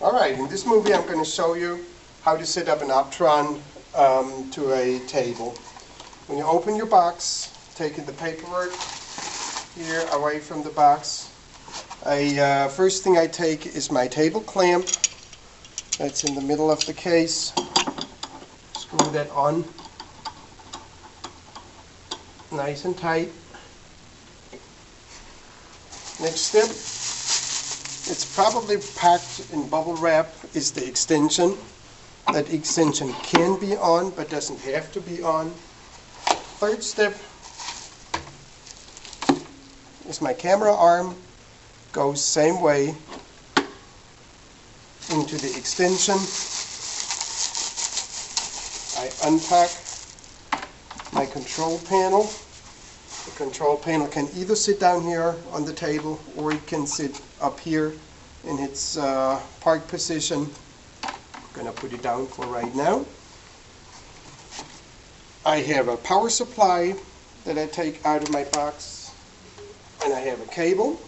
Alright, in this movie I'm going to show you how to set up an Optron to a table. When you open your box, taking the paperwork here away from the box, first thing I take is my table clamp that's in the middle of the case. Screw that on nice and tight. Next step, it's probably packed in bubble wrap, is the extension. That extension can be on but doesn't have to be on. Third step is my camera arm, goes same way into the extension. I unpack my control panel. The control panel can either sit down here on the table or it can sit up here in its park position. I'm going to put it down for right now. I have a power supply that I take out of my box, and I have a cable.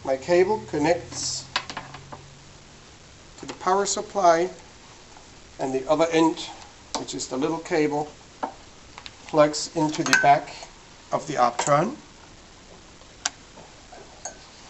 My cable connects to the power supply, and the other end, which is the little cable, plugs into the back of the Optron.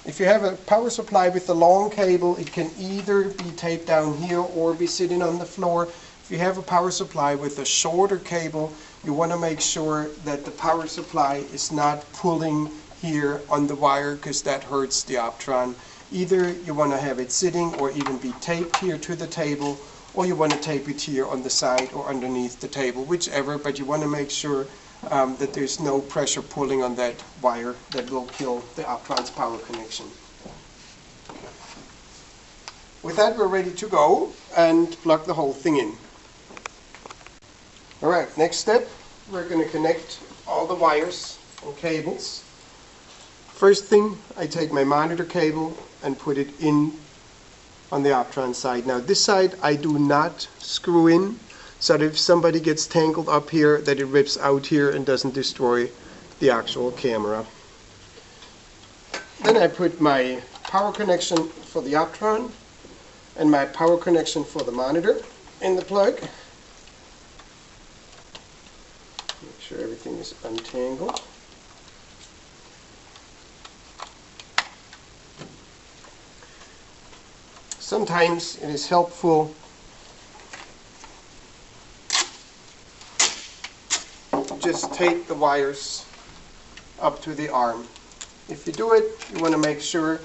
If you have a power supply with a long cable, it can either be taped down here or be sitting on the floor. If you have a power supply with a shorter cable, you want to make sure that the power supply is not pulling here on the wire, because that hurts the Optron. Either you want to have it sitting or even be taped here to the table, or you want to tape it here on the side or underneath the table, whichever, but you want to make sure that there's no pressure pulling on that wire that will kill the Optron's power connection. With that, we're ready to go and plug the whole thing in. Alright, next step, we're going to connect all the wires and cables. First thing, I take my monitor cable and put it in on the Optron side. Now this side I do not screw in, so that if somebody gets tangled up here, that it rips out here and doesn't destroy the actual camera. Then I put my power connection for the Optron and my power connection for the monitor in the plug. Make sure everything is untangled. Sometimes it is helpful to just tape the wires up to the arm. If you do it, you want to make sure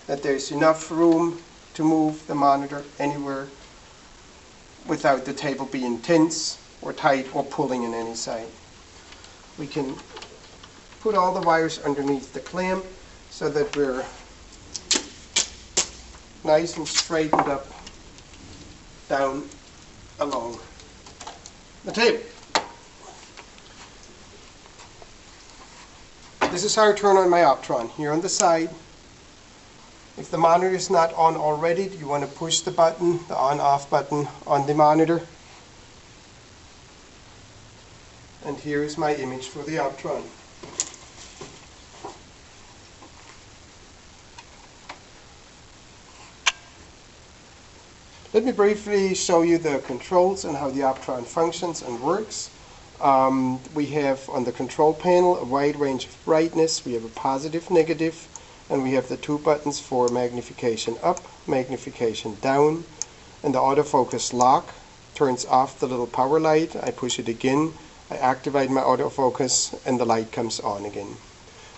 that there's enough room to move the monitor anywhere without the table being tense or tight or pulling in any side. We can put all the wires underneath the clamp so that we're nice and straightened up down along the table. This is how I turn on my Optron. Here on the side, if the monitor is not on already, you want to push the button, the on-off button on the monitor. And here is my image for the Optron. Let me briefly show you the controls and how the Optron functions and works. We have on the control panel a wide range of brightness. We have a positive, negative, and we have the two buttons for magnification up, magnification down, and the autofocus lock turns off the little power light. I push it again, I activate my autofocus, and the light comes on again.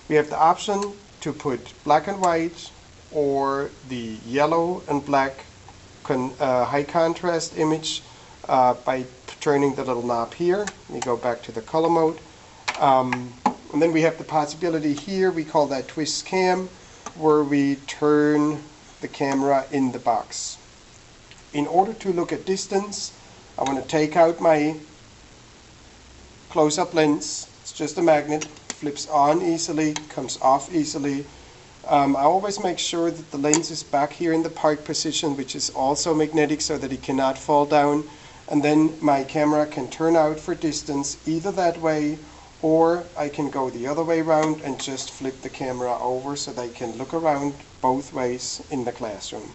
We have the option to put black and white or the yellow and black high contrast image by turning the little knob here. We go back to the color mode. And then we have the possibility here, we call that twist cam, where we turn the camera in the box. In order to look at distance, I want to take out my close-up lens. It's just a magnet, flips on easily, comes off easily. I always make sure that the lens is back here in the park position, which is also magnetic, so that it cannot fall down. And then my camera can turn out for distance either that way or I can go the other way around and just flip the camera over so they can look around both ways in the classroom.